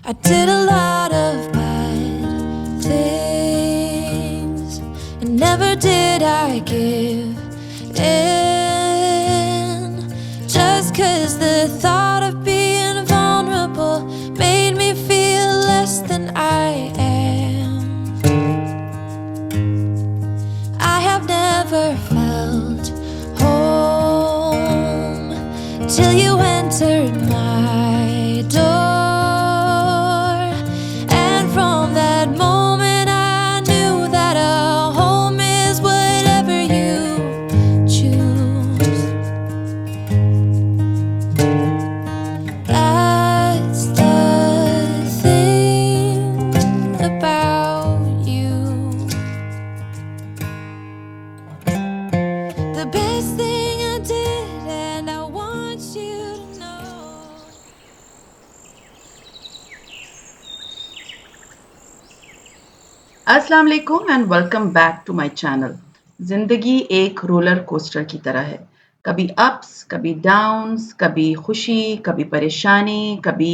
I did a lot of bad things, and never did I give in. Just 'cause the thought of being vulnerable made me feel less than I am. I have never felt home till you entered my door. And from that moment I knew that a home is whatever you choose. That's the thing about you. The best thing I did, and I want you to know. अस्सलाम वालेकुम and welcome back to my channel. ज़िंदगी एक roller coaster की तरह है, कभी ups, कभी downs, कभी खुशी, कभी परेशानी, कभी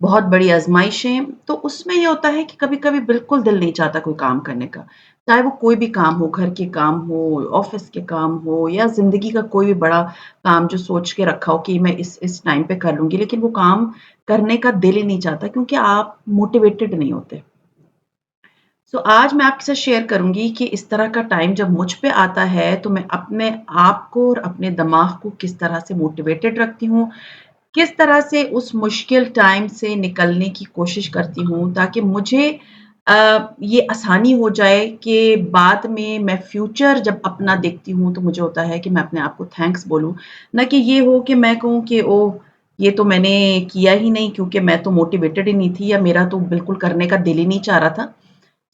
बहुत बड़ी आजमाइशें। तो उसमें ये होता है कि कभी-कभी बिल्कुल दिल नहीं चाहता कोई काम करने का, चाहे वो कोई भी काम हो, घर के काम हो, ऑफिस के काम हो या ज़िंदगी का कोई भी बड़ा काम जो सोच के रखा हो कि मैं इस टाइम पे कर लूँगी, लेकिन वो काम करने का दिल ही नहीं चाहता क्योंकि आप मोटिवेटेड नहीं होते। आज मैं आपके साथ शेयर करूँगी कि इस तरह का टाइम जब मुझ पे आता है, तो मैं अपने आप को और अपने दिमाग को किस तरह से मोटिवेटेड रखती हूँ, किस तरह से उस मुश्किल टाइम से निकलने की कोशिश करती हूँ ताकि मुझे ये आसानी हो जाए कि बाद में मैं फ्यूचर जब अपना देखती हूँ, तो मुझे होता है कि मैं अपने आप को थैंक्स बोलूँ, ना कि ये हो कि मैं कहूँ कि ओह! ये तो मैंने किया ही नहीं क्योंकि मैं तो मोटिवेटेड ही नहीं थी या मेरा तो बिल्कुल करने का दिल ही नहीं चाह रहा था।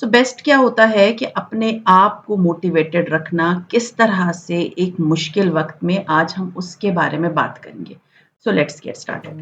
बेस्ट क्या होता है कि अपने आप को मोटिवेटेड रखना किस तरह से एक मुश्किल वक़्त में, आज हम उसके बारे में बात करेंगे। Let's get started.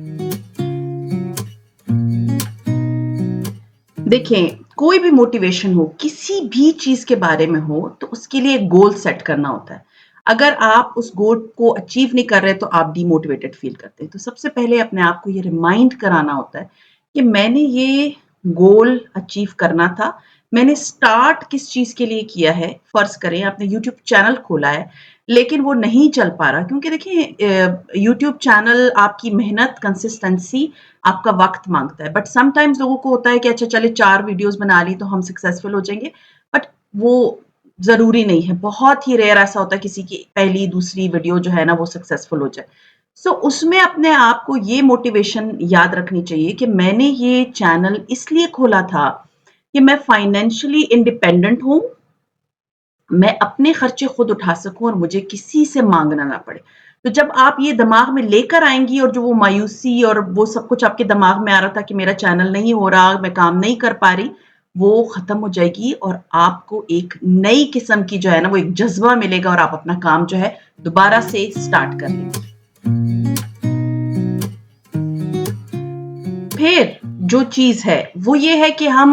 देखें, कोई भी मोटिवेशन हो, किसी भी चीज़ के बारे में हो, तो उसके लिए एक गोल सेट करना होता है। अगर आप उस गोल को अचीव नहीं कर रहे, तो आप डिमोटिवेटेड फ़ील करते हैं। तो सबसे पहले अपने आप को ये रिमाइंड कराना होता है कि मैंने ये गोल अचीव करना था। मैंने स्टार्ट किस चीज़ के लिए किया है? फ़र्ज़ करें आपने यूट्यूब चैनल खोला है, लेकिन वो नहीं चल पा रहा क्योंकि देखिए यूट्यूब चैनल आपकी मेहनत, कंसिस्टेंसी आपका वक़्त माँगता है। बट समटाइम्स लोगों को होता है कि अच्छा चलिए 4 वीडियोज़ बना ली तो हम सक्सेसफुल हो जाएँगे, बट वो ज़रूरी नहीं है। बहुत ही रेयर ऐसा होता है किसी की पहली, दूसरी वीडियो जो है ना वो सक्सेसफुल हो जाए। उसमें अपने आप को ये मोटिवेशन याद रखनी चाहिए कि मैंने ये चैनल इसलिए खोला था कि मैं फाइनेंशियली इंडिपेंडेंट हूँ, मैं अपने खर्चे खुद उठा सकूँ और मुझे किसी से माँगना ना पड़े। तो जब आप ये दिमाग में लेकर आएँगी और जो वो मायूसी और वो सब कुछ आपके दिमाग में आ रहा था कि मेरा चैनल नहीं हो रहा, मैं काम नहीं कर पा रही, वो ख़त्म हो जाएगी और आपको एक नई किस्म की जो है ना वो एक जज़्बा मिलेगा और आप अपना काम जो है दोबारा से स्टार्ट कर लेंगी। फिर जो चीज़ है, वो ये है कि हम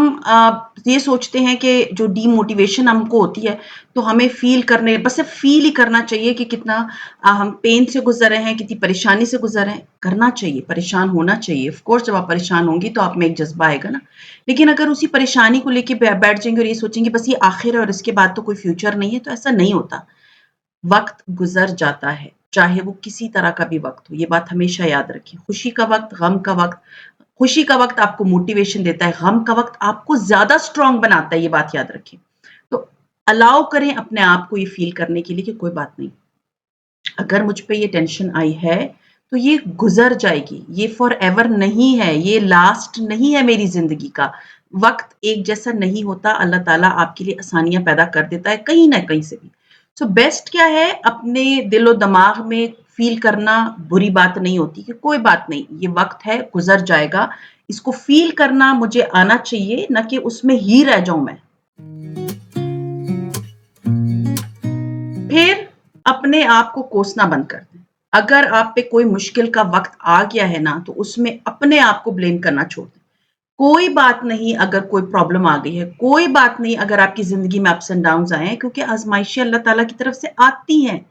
ये सोचते हैं कि जो डीमोटिवेशन हमको होती है, तो हमें फ़ील करने बस सिर्फ़ फ़ील ही करना चाहिए कि कितना हम पेन से गुज़र रहे हैं, कितनी परेशानी से गुज़र रहे हैं। करना चाहिए, परेशान होना चाहिए। ऑफ़ कोर्स जब आप परेशान होंगी तो आप में एक जज़्बा आएगा ना। लेकिन अगर उसी परेशानी को लेके बैठ जाएँगे और ये सोचेंगे बस ये आखिर है और इसके बाद तो कोई फ्यूचर नहीं है, तो ऐसा नहीं होता। वक़्त गुज़र जाता है, चाहे वो किसी तरह का भी वक़्त हो, ये बात हमेशा याद रखें। खुशी का वक़्त, गम का वक़्त, खुशी का वक़्त आपको मोटिवेशन देता है, गम का वक़्त आपको ज़्यादा स्ट्रॉन्ग बनाता है, ये बात याद रखें। तो अलाउ करें अपने आप को ये फ़ील करने के लिए कि कोई बात नहीं, अगर मुझ पे ये टेंशन आई है, तो ये गुज़र जाएगी, ये फॉरएवर नहीं है, ये लास्ट नहीं है मेरी ज़िंदगी का। वक़्त एक जैसा नहीं होता, अल्लाह ताला आपके लिए आसानियाँ पैदा कर देता है कहीं न कहीं से भी। बेस्ट क्या है अपने दिलो-दिमाग में फ़ील करना बुरी बात नहीं होती कि कोई बात नहीं, ये वक़्त है, गुज़र जाएगा। इसको फ़ील करना मुझे आना चाहिए, ना कि उसमें ही रह जाऊँ मैं। फिर अपने आप को कोसना बंद कर दें। अगर आप पे कोई मुश्किल का वक़्त आ गया है ना, तो उसमें अपने आप को ब्लेम करना छोड़ दें। कोई बात नहीं अगर कोई प्रॉब्लम आ गई है, कोई बात नहीं अगर आपकी ज़िंदगी में अप्स एंड डाउन्स आए हैं क्योंकि आज़माइशें अल्लाह ताला की तरफ से आती हैं।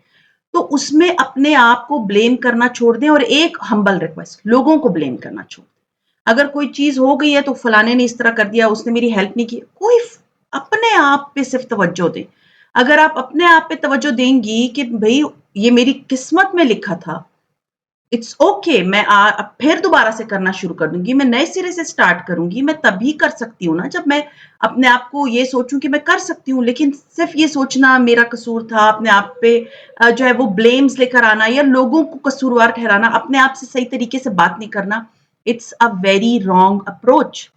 तो उसमें अपने आप को ब्लेम करना छोड़ दें और एक हम्बल रिक्वेस्ट, लोगों को ब्लेम करना छोड़ दें। अगर कोई चीज़ हो गई है तो फलाने ने इस तरह कर दिया, उसने मेरी हेल्प नहीं की। अपने आप पे सिर्फ़ तवज्जो दें। अगर आप अपने आप पे तवज्जो देंगी कि भई ये मेरी किस्मत में लिखा था, इट्स ओके मैं अब फिर दोबारा से करना शुरू कर दूँगी, मैं नए सिरे से स्टार्ट करूँगी, मैं तभी कर सकती हूँ ना जब मैं अपने आप को ये सोचूँ कि मैं कर सकती हूँ, लेकिन सिर्फ़ ये सोचना मेरा कसूर था, अपने आप पे जो है वो ब्लेम्स लेकर आना या लोगों को कसूरवार ठहराना, अपने आप से सही तरीके से बात नहीं करना, it's a very wrong approach.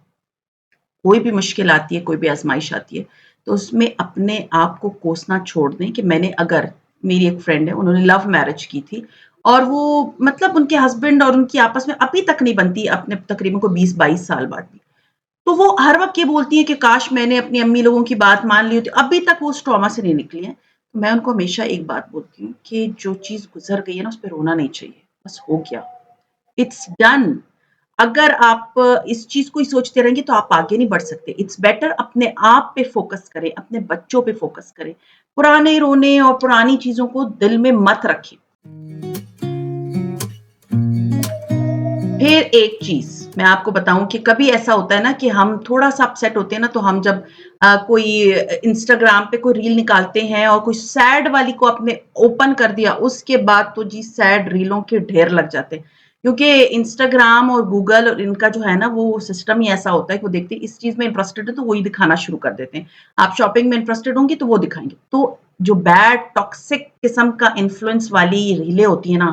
कोई भी मुश्किल आती है, कोई भी आज़माइश आती है, तो उसमें अपने आप को कोसना छोड़ दें कि मैंने अगर मेरी एक फ्रेंड है, उन्होंने लव मैरिज की थी और वो मतलब उनके हस्बैंड और उनकी आपस में अभी तक नहीं बनती, अपने तकरीबन कोई 20-22 साल बाद भी। तो वो हर वक़्त ये बोलती हैं कि काश मैंने अपनी अम्मी लोगों की बात मान ली होती, अभी तक वो उस ट्रॉमा से नहीं निकली हैं। तो मैं उनको हमेशा एक बात बोलती हूँ कि जो चीज़ गुज़र गई है ना, उस पे रोना नहीं चाहिए, बस हो गया, इट्स डन। अगर आप इस चीज़ को ही सोचते रहेंगे तो आप आगे नहीं बढ़ सकते। इट्स बेटर अपने आप पे फ़ोकस करें, अपने बच्चों पे फ़ोकस करें। पुराने रोने और पुरानी चीज़ों को दिल में मत रखें। फिर एक चीज़ मैं आपको बताऊँ कि कभी ऐसा होता है ना कि हम थोड़ा-सा अपसेट होते हैं ना, तो हम जब कोई इंस्टाग्राम पे कोई रील निकालते हैं और कोई सैड वाली को आपने ओपन कर दिया, उसके बाद तो जी सैड रीलों के ढेर लग जाते हैं। क्योंकि इंस्टाग्राम और गूगल और इनका जो है ना, वो सिस्टम ही ऐसा होता है कि वो देखते हैं इस चीज़ में इंटरेस्टेड है, तो वही दिखाना शुरू कर देते हैं। आप शॉपिंग में इंटरेस्टेड होंगी, तो वो दिखाएँगे। तो जो बैड टॉक्सिक किस्म का इन्फ्लुएंस वाली रीलें होती हैं ना,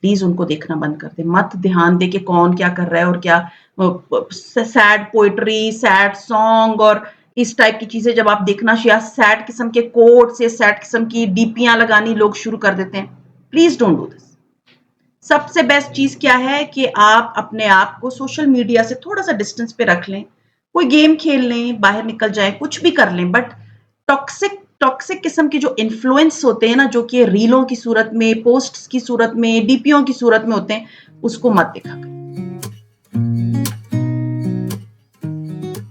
प्लीज़ उनको देखना बंद कर दें। मत ध्यान दें कि कौन क्या कर रहा है और क्या सैड पोएट्री, सैड सॉन्ग और इस टाइप की चीज़ें जब आप देखना या सैड किस्म के कोट्स या सैड किस्म की डीपियाँ लगानी लोग शुरू कर देते हैं। Please don't do this. सबसे बेस्ट चीज़ क्या है कि आप अपने आप को सोशल मीडिया से थोड़ा-सा डिस्टेंस पे रख लें। कोई गेम खेल लें, बाहर निकल जाएँ, कुछ भी कर लें, बट टॉक्सिक टॉक्सिक किस्म के जो इन्फ्लुएंस होते हैं ना, जो कि रीलों की सूरत में, पोस्ट्स की सूरत में, डीपीओ की सूरत में होते हैं, उसको मत देखा करें।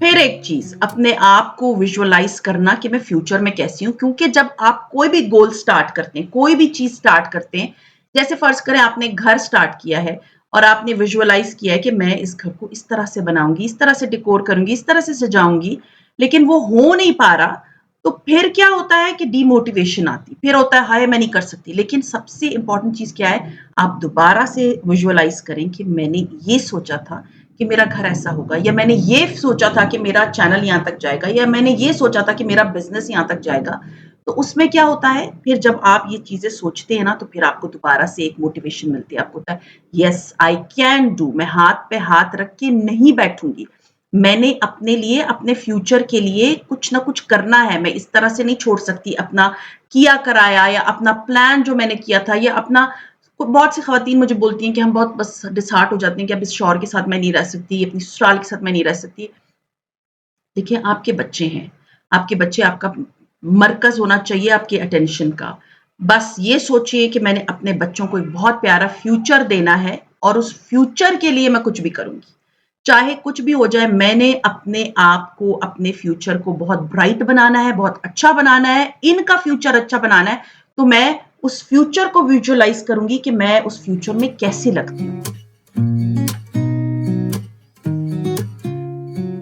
फिर एक चीज़, अपने आप को विजुअलाइज़ करना कि मैं फ्यूचर में कैसी हूँ, क्योंकि जब आप कोई भी गोल स्टार्ट करते हैं, कोई भी चीज़ स्टार्ट करते हैं, जैसे फ़र्ज़ करें आपने घर स्टार्ट किया है और आपने विजुअलाइज़ किया है कि मैं इस घर को इस तरह से बनाऊँगी, इस तरह से डेकोर करूँगी, इस तरह से सजाऊँगी, लेकिन वो हो नहीं पा रहा, तो फिर क्या होता है कि डीमोटिवेशन आती, फिर होता है हाय मैं नहीं कर सकती। लेकिन सबसे इम्पोर्टेंट चीज़ क्या है, आप दोबारा से विजुअलाइज़ करें कि मैंने ये सोचा था कि मेरा घर ऐसा होगा, या मैंने ये सोचा था कि मेरा चैनल यहाँ तक जाएगा, या मैंने ये सोचा था कि मेरा बिज़नेस यहाँ तक जाएगा। तो उसमें क्या होता है, फिर जब आप ये चीज़ें सोचते हैं ना, तो फिर आपको दोबारा से एक मोटिवेशन मिलती है। आपको होता है, येस आई कैन डू, मैं हाथ पे हाथ रख के नहीं बैठूँगी। मैंने अपने लिए, अपने फ्यूचर के लिए कुछ ना कुछ करना है। मैं इस तरह से नहीं छोड़ सकती अपना किया कराया या अपना प्लान जो मैंने किया था, या अपना बहुत सी खवातीन मुझे बोलती हैं कि हम बहुत बस डिसहार्ट हो जाती हैं कि अब इस शौहर के साथ मैं नहीं रह सकती, अपनी ससुराल के साथ मैं नहीं रह सकती। देखिए, आपके बच्चे हैं, आपके बच्चे आपका मरकज़ होना चाहिए आपके अटेंशन का। बस ये सोचिए कि मैंने अपने बच्चों को एक बहुत प्यारा फ्यूचर देना है और उस फ्यूचर के लिए मैं कुछ भी करूँगी। चाहे कुछ भी हो जाए, मैंने अपने आप को, अपने फ्यूचर को बहुत ब्राइट बनाना है, बहुत अच्छा बनाना है, इनका फ्यूचर अच्छा बनाना है, तो मैं उस फ्यूचर को विजुअलाइज़ करूँगी कि मैं उस फ्यूचर में कैसी लगती हूँ।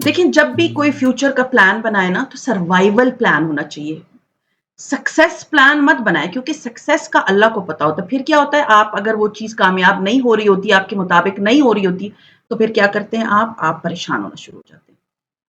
देखिए, जब भी कोई फ्यूचर का प्लान बनाए ना, तो सर्वाइवल प्लान होना चाहिए। सक्सेस प्लान मत बनाएँ, क्योंकि सक्सेस का अल्लाह को पता होता है। फिर क्या होता है, आप अगर वो चीज़ कामयाब नहीं हो रही होती, आपके मुताबिक नहीं हो रही होती, तो फिर क्या करते हैं आप परेशान होना शुरू हो जाते हैं।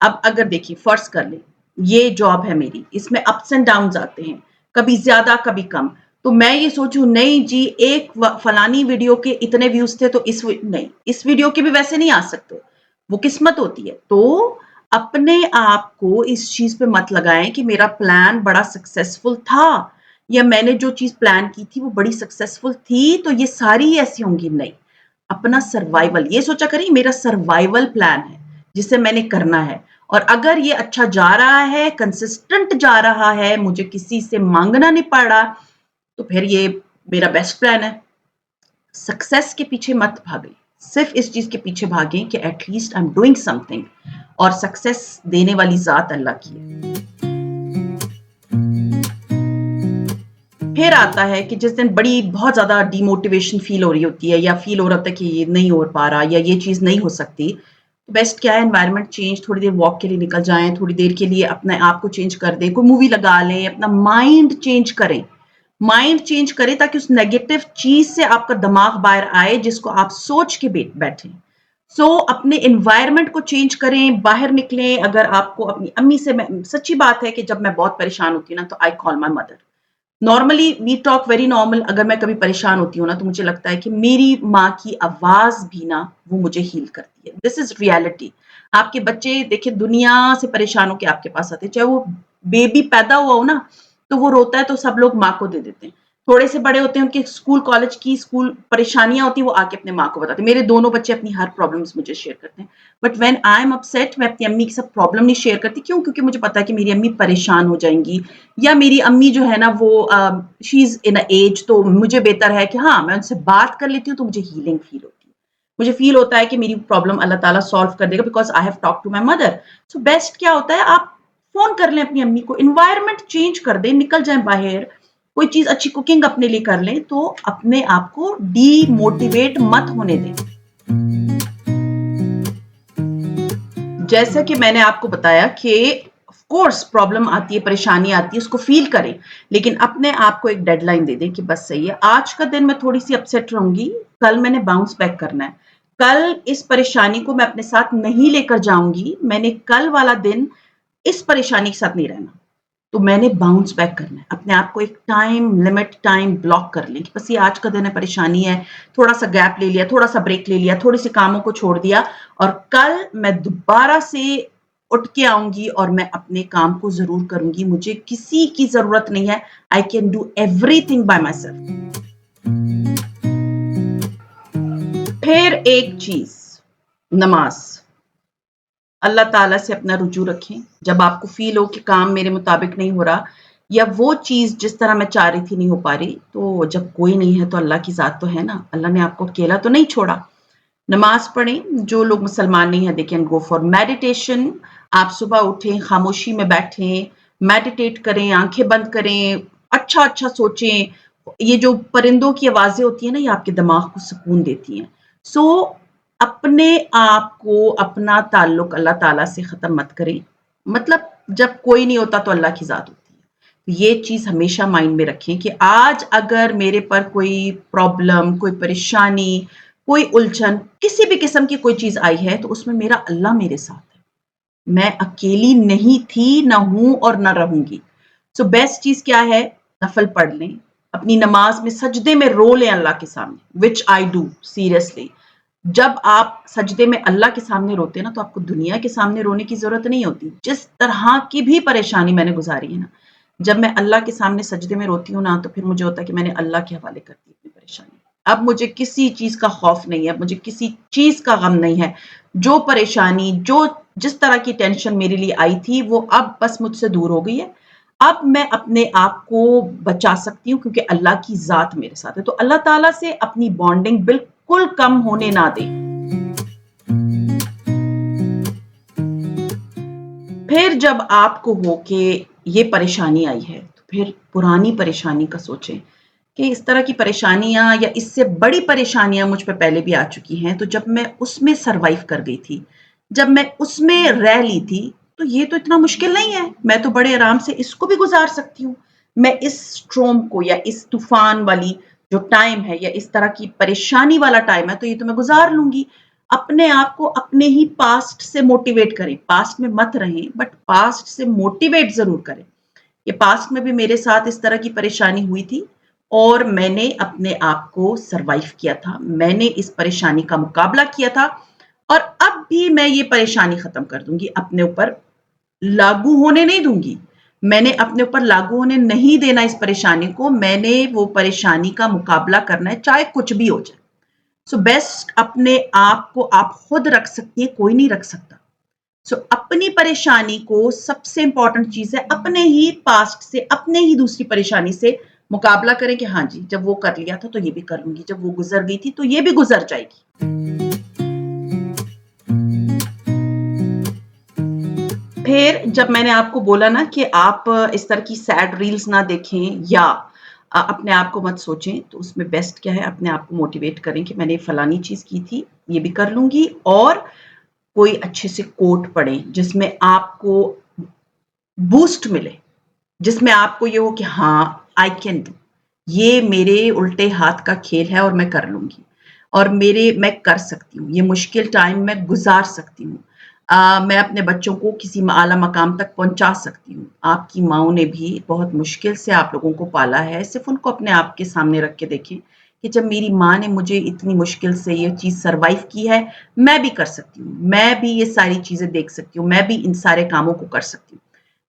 अब अगर देखिए फ़र्ज़ कर लें, ये जॉब है मेरी, इसमें अप्स एंड डाउन्स आते हैं, कभी ज़्यादा, कभी कम। तो मैं ये सोचूँ नहीं जी, एक फलानी वीडियो के इतने व्यूज़ थे तो नहीं, इस वीडियो के भी वैसे नहीं आ सकते, वो किस्मत होती है। तो अपने आप को इस चीज़ पे मत लगाएँ कि मेरा प्लान बड़ा सक्सेसफुल था, या मैंने जो चीज़ प्लान की थी वो बड़ी सक्सेसफुल थी, तो ये सारी ही ऐसी होंगी, नहीं। अपना सर्वाइवल ये सोचा करिए, मेरा सर्वाइवल प्लान है, जिसे मैंने करना है, और अगर ये अच्छा जा रहा है, कंसिस्टेंट जा रहा है, मुझे किसी से माँगना नहीं पड़ रहा, तो फिर ये मेरा बेस्ट प्लान है। सक्सेस के पीछे मत भागें, सिर्फ़ इस चीज़ के पीछे भागें कि at least I am doing something, और सक्सेस देने वाली ज़ात अल्लाह की है। फिर आता है कि जिस दिन बड़ी बहुत ज़्यादा डिमोटिवेशन फ़ील हो रही होती है, या फ़ील हो रहा होता है कि ये नहीं हो पा रहा या ये चीज़ नहीं हो सकती, तो बेस्ट क्या है, एनवायरनमेंट चेंज, थोड़ी देर वॉक के लिए निकल जाएं, थोड़ी देर के लिए अपने आप को चेंज कर दें, कोई मूवी लगा लें, अपना माइंड चेंज करें। माइंड चेंज करें ताकि उस नेगेटिव चीज से आपका दिमाग बाहर आए जिसको आप सोच के बैठे। अपने एनवायरनमेंट को चेंज करें, बाहर निकलें। अगर आपको अपनी अम्मी से, सच्ची बात है कि जब मैं बहुत परेशान होती हूँ ना तो I call my mother. Normally we talk very normal. अगर मैं कभी परेशान होती हूँ ना तो मुझे लगता है कि मेरी माँ की आवाज भी ना वो मुझे हील करती है। This is reality. आपके बच्चे देखिए दुनिया से परेशान होकर आपके पास आते हैं, चाहे वो बेबी पैदा हुआ हो ना तो वो रोता है तो सब लोग माँ को दे देते हैं। थोड़े से बड़े होते हैं, उनके स्कूल कॉलेज की स्कूल परेशानियां होती है, वो आके अपने माँ को बताते हैं। मेरे दोनों बच्चे अपनी हर प्रॉब्लम्स मुझे शेयर करते हैं। But when I am upset मैं अपनी अम्मी के साथ प्रॉब्लम नहीं शेयर करती। क्यों? क्योंकि मुझे पता है कि मेरी अम्मी परेशान हो जाएंगी, या मेरी अम्मी जो है ना वो she is in a age, तो मुझे बेहतर है कि हाँ मैं उनसे बात कर लेती हूँ तो मुझे हीलिंग फील होती है। मुझे फील होता है कि मेरी प्रॉब्लम अल्लाह ताला सॉल्व कर देगा because I have talk to my mother. So best क्या होता है, आप फोन कर लें अपनी अम्मी को, इन्वायरमेंट चेंज कर दें, निकल जाएं बाहर, कोई चीज अच्छी कुकिंग अपने लिए कर लें, तो अपने आप को डीमोटिवेट मत होने दें। जैसा कि मैंने आपको बताया कि ऑफ कोर्स प्रॉब्लम आती है, परेशानी आती है, उसको फील करें, लेकिन अपने आप को एक डेडलाइन दे दें कि बस सही है, आज का दिन मैं थोड़ी सी अपसेट रहूंगी, कल मैंने बाउंस बैक करना है। कल इस परेशानी को मैं अपने साथ नहीं लेकर जाऊंगी, मैंने कल वाला दिन इस परेशानी के साथ नहीं रहना, तो मैंने बाउंस बैक करना है। अपने आप को एक टाइम लिमिट, टाइम ब्लॉक कर लें कि बस ये आज का दिन है, परेशानी है, थोड़ा सा गैप ले लिया, थोड़ा सा ब्रेक ले लिया, थोड़े से कामों को छोड़ दिया, और कल मैं दोबारा से उठ के आऊंगी और मैं अपने काम को जरूर करूंगी। मुझे किसी की जरूरत नहीं है, I can do everything by my self. फिर एक चीज, नमाज। अल्लाह ताला से अपना रुजू रखें। जब आपको फील हो कि काम मेरे मुताबिक नहीं हो रहा, या वो चीज़ जिस तरह मैं चाह रही थी नहीं हो पा रही, तो जब कोई नहीं है तो अल्लाह की ज़ात तो है ना, अल्लाह ने आपको अकेला तो नहीं छोड़ा। नमाज पढ़ें। जो लोग मुसलमान नहीं है they can go for meditation. आप सुबह उठें, खामोशी में बैठें, मेडिटेट करें, आंखें बंद करें, अच्छा अच्छा सोचें। ये जो परिंदों की आवाज़ें होती हैं ना, ये आपके दिमाग को सुकून देती हैं। सो अपने आप को, अपना ताल्लुक अल्लाह ताला से ख़त्म मत करें। मतलब जब कोई नहीं होता तो अल्लाह की ज़ात होती है। ये चीज़ हमेशा माइंड में रखें कि आज अगर मेरे पर कोई प्रॉब्लम, कोई परेशानी, कोई उलझन, किसी भी किस्म की कोई चीज़ आई है तो उसमें मेरा अल्लाह मेरे साथ है। मैं अकेली नहीं थी, ना हूँ और ना रहूँगी। सो बेस्ट चीज़ क्या है, नफ़ल पढ़ लें, अपनी नमाज में सजदे में रो लें अल्लाह के सामने, विच आई डू सीरियसली। जब आप सजदे में अल्लाह के सामने रोते हैं ना तो आपको दुनिया के सामने रोने की ज़रूरत नहीं होती। जिस तरह की भी परेशानी मैंने गुज़ारी है ना, जब मैं अल्लाह के सामने सजदे में रोती हूँ ना तो फिर मुझे होता है कि मैंने अल्लाह के हवाले कर दी अपनी परेशानी। अब मुझे किसी चीज़ का खौफ नहीं है, मुझे किसी चीज़ का गम नहीं है। जो परेशानी, जो जिस तरह की टेंशन मेरे लिए आई थी वो अब बस मुझसे दूर हो गई है। अब मैं अपने आप को बचा सकती हूँ क्योंकि अल्लाह की ज़ात मेरे साथ है। तो अल्लाह ताला से अपनी बॉन्डिंग बिल्कुल कम होने ना दें। फिर जब आपको हो कि ये परेशानी आई है, तो फिर पुरानी परेशानी का सोचें कि इस तरह की परेशानियाँ या इससे बड़ी परेशानियाँ मुझ पे पहले भी आ चुकी हैं, तो जब मैं उसमें सर्वाइव कर गई थी, जब मैं उसमें रह ली थी, तो ये तो इतना मुश्किल नहीं है, मैं तो बड़े आराम से इसको भी गुज़ार सकती हूँ। मैं इस स्टॉर्म को या इस तूफ़ान वाली जो टाइम है या इस तरह की परेशानी वाला टाइम है, तो ये तो मैं गुज़ार लूँगी। अपने आप को अपने ही पास्ट से मोटिवेट करें, पास्ट में मत रहें बट पास्ट से मोटिवेट ज़रूर करें। ये पास्ट में भी मेरे साथ इस तरह की परेशानी हुई थी और मैंने अपने आप को सर्वाइव किया था। मैंने इस परेशानी का मुकाबला किया था और अब भी मैं ये परेशानी खत्म कर दूंगी, अपने ऊपर लागू होने नहीं दूंगी। मैंने अपने ऊपर लागू होने नहीं देना इस परेशानी को। मैंने वो परेशानी का मुकाबला करना है, चाहे कुछ भी हो जाए। सो बेस्ट अपने आप को आप खुद रख सकती हैं, कोई नहीं रख सकता। अपनी परेशानी को, सबसे इंपॉर्टेंट चीज है अपने ही पास्ट से, अपने ही दूसरी परेशानी से मुकाबला करें कि हाँ जी, जब वो कर लिया था तो ये भी कर लूंगी, जब वो गुजर गई थी तो ये भी गुजर जाएगी। फिर जब मैंने आपको बोला ना कि आप इस तरह की सैड रील्स ना देखें या अपने आप को मत सोचें, तो उसमें बेस्ट क्या है, अपने आप को मोटिवेट करें कि मैंने फलानी चीज की थी, ये भी कर लूंगी, और कोई अच्छे से कोट पढ़ें जिसमें आपको बूस्ट मिले, जिसमें आपको ये हो कि हाँ, आई कैन डू, ये मेरे उल्टे हाथ का खेल है और मैं कर लूँगी और मैं कर सकती हूँ, ये मुश्किल टाइम मैं गुज़ार सकती हूँ। मैं अपने बच्चों को किसी आला मकाम तक पहुँचा सकती हूँ। आपकी माँओं ने भी बहुत मुश्किल से आप लोगों को पाला है, सिर्फ़ उनको अपने आप के सामने रख के देखें कि जब मेरी माँ ने मुझे इतनी मुश्किल से ये चीज़ सर्वाइव की है, मैं भी कर सकती हूँ। मैं भी ये सारी चीज़ें देख सकती हूँ, मैं भी इन सारे कामों को कर सकती हूँ।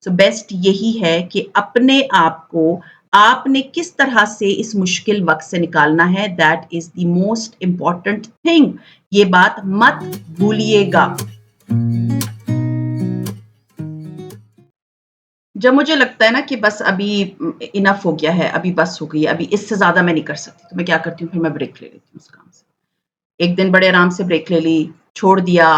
सो बेस्ट यही है कि अपने आप को आपने किस तरह से इस मुश्किल वक़्त से निकालना है, that is the most important thing. ये बात मत भूलिएगा। जब मुझे लगता है ना कि बस अभी इनफ हो गया है, अभी बस हो गई है, अभी इससे ज़्यादा मैं नहीं कर सकती, तो मैं क्या करती हूँ, फिर मैं ब्रेक ले लेती हूँ उस काम से। एक दिन बड़े आराम से ब्रेक ले ली, छोड़ दिया,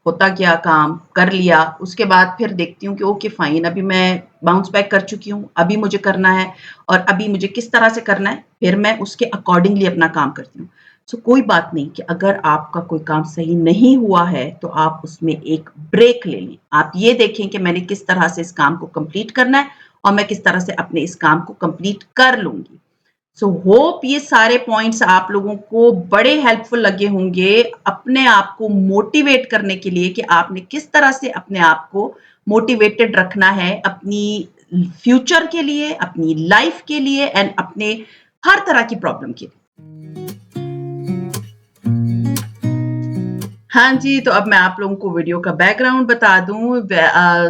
होता गया काम, कर लिया, उसके बाद फिर देखती हूँ कि ओके फाइन, अभी मैं बाउंस बैक कर चुकी हूँ, अभी मुझे करना है और अभी मुझे किस तरह से करना है, फिर मैं उसके अकॉर्डिंगली अपना काम करती हूँ। सो कोई बात नहीं कि अगर आपका कोई काम सही नहीं हुआ है, तो आप उसमें एक ब्रेक ले लें। आप ये देखें कि मैंने किस तरह से इस काम को कंप्लीट करना है और मैं किस तरह से अपने इस काम को कंप्लीट कर लूँगी। सो होप ये सारे पॉइंट्स आप लोगों को बड़े हेल्पफुल लगे होंगे अपने आप को मोटिवेट करने के लिए कि आपने किस तरह से अपने आप को मोटिवेटेड रखना है अपनी फ्यूचर के लिए, अपनी लाइफ के लिए एंड अपने हर तरह की प्रॉब्लम के लिए। हाँ जी, तो अब मैं आप लोगों को वीडियो का बैकग्राउंड बता दूँ।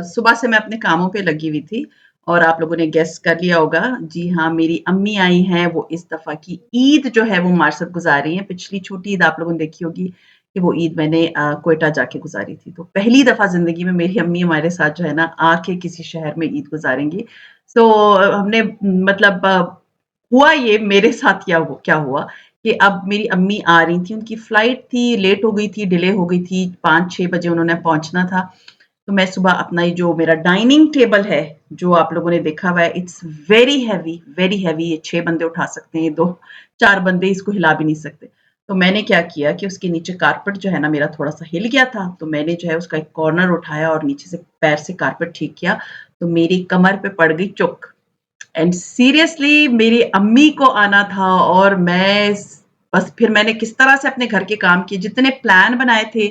सुबह से मैं अपने कामों पे लगी हुई थी और आप लोगों ने गेस कर लिया होगा। जी हाँ, मेरी अम्मी आई हैं, वो इस दफ़ा की ईद जो है वो हमारे साथ गुज़ार रही हैं। पिछली छोटी ईद आप लोगों ने देखी होगी कि वो ईद मैंने क्वेटा जाके गुज़ारी थी। तो पहली दफ़ा ज़िंदगी में मेरी अम्मी हमारे साथ जो है ना आके किसी शहर में ईद गुज़ारेंगी। सो हमने मतलब हुआ ये मेरे साथ क्या हुआ कि अब मेरी अम्मी आ रही थी, उनकी फ्लाइट थी, लेट हो गई थी, डिले हो गई थी, 5-6 बजे उन्होंने पहुँचना था। तो मैं सुबह अपना ये जो मेरा डाइनिंग टेबल है, जो आप लोगों ने देखा हुआ है, इट्स वेरी हेवी, ये 6 बंदे उठा सकते हैं, ये 2-4 बंदे इसको हिला भी नहीं सकते। तो मैंने क्या किया कि उसके नीचे कारपेट जो है ना मेरा थोड़ा-सा हिल गया था, तो मैंने जो है उसका एक कॉर्नर उठाया और नीचे से पैर से कारपेट ठीक किया, तो मेरी कमर पे पड़ गई चुक। एंड सीरियसली मेरी अम्मी को आना था और बस फिर मैंने किस तरह से अपने घर के काम किए, जितने प्लान बनाए थे,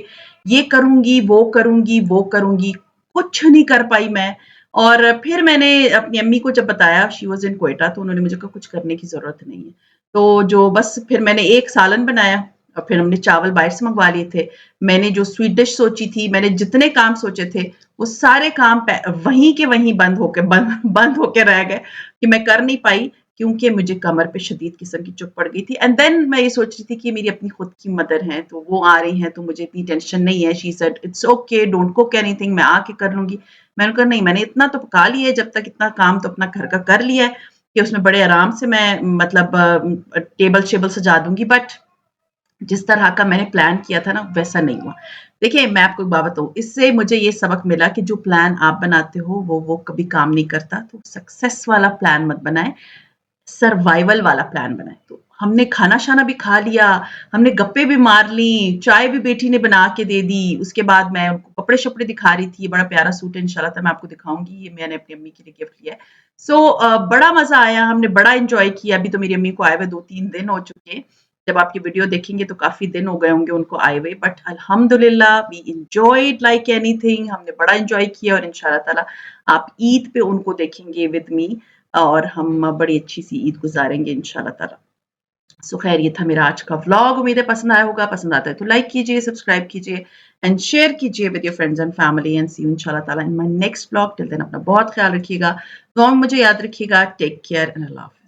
ये करूँगी, वो करूँगी, वो करूँगी, कुछ नहीं कर पाई मैं। और फिर मैंने अपनी अम्मी को जब बताया, शी वाज़ इन क्वेटा, तो उन्होंने मुझे कहा कुछ करने की ज़रूरत नहीं है। तो जो बस फिर मैंने एक सालन बनाया और फिर हमने चावल बाहर से मँगवा लिए थे। मैंने जो स्वीट डिश सोची थी, मैंने जितने काम सोचे थे, वो सारे काम वहीं के वहीं बंद होके रह गए कि मैं कर नहीं पाई क्योंकि मुझे कमर पे शदीद किस्म की चुभ पड़ गई थी। एंड देन मैं ये सोच रही थी कि मेरी अपनी खुद की मदर हैं, तो वो आ रही हैं, तो मुझे इतनी टेंशन नहीं है। She said it's okay, don't cook anything, मैं आके कर लूँगी। मैंने कहा नहीं, मैंने इतना तो पका लिया है, जब तक इतना काम तो अपना घर का कर लिया है कि उसमें बड़े आराम से मैं मतलब टेबल शेबल सजा दूँगी, बट जिस तरह का मैंने प्लान किया था ना, वैसा नहीं हुआ। देखिए, मैं आपको एक बात बताऊँ, इससे मुझे ये सबक मिला कि जो प्लान आप बनाते हो, वो कभी काम नहीं करता। तो सक्सेस वाला प्लान मत बनाएँ, सर्वाइवल वाला प्लान बनाएँ। तो हमने खाना-शाना भी खा लिया, हमने गप्पे भी मार लीं, चाय भी बेटी ने बना के दे दी। उसके बाद मैं उनको कपड़े-शपड़े दिखा रही थी, बड़ा प्यारा सूट है, इंशाल्लाह ताला मैं आपको दिखाऊँगी, ये मैंने अपनी अम्मी के लिए गिफ्ट लिया है। सो बड़ा मज़ा आया, हमने बड़ा एन्जॉय किया। अभी तो मेरी अम्मी को आए हुए 2-3 दिन हो चुके हैं। जब आप ये वीडियो देखेंगे तो काफ़ी दिन हो गए होंगे उनको आए हुए, बट अल्हम्दुलिल्लाह वी एन्जॉयड लाइक एनीथिंग, हमने बड़ा एन्जॉय किया और इंशाल्लाह ताला आप ईद पे उनको देखेंगे विद मी और हम बड़ी अच्छी-सी ईद गुज़ारेंगे इंशाल्लाह ताला। सो ख़ैर ये था मेरा आज का व्लॉग, उम्मीद है पसंद आया होगा, पसंद आता है तो लाइक कीजिए, सब्सक्राइब कीजिए एंड शेयर कीजिए with your friends and family and see you इंशाल्लाह ताला in my next vlog. Till then अपना बहुत ख़्याल रखिएगा, दुआ में मुझे याद रखिएगा। टेक केयर एंड अल्लाह हाफ़िज़।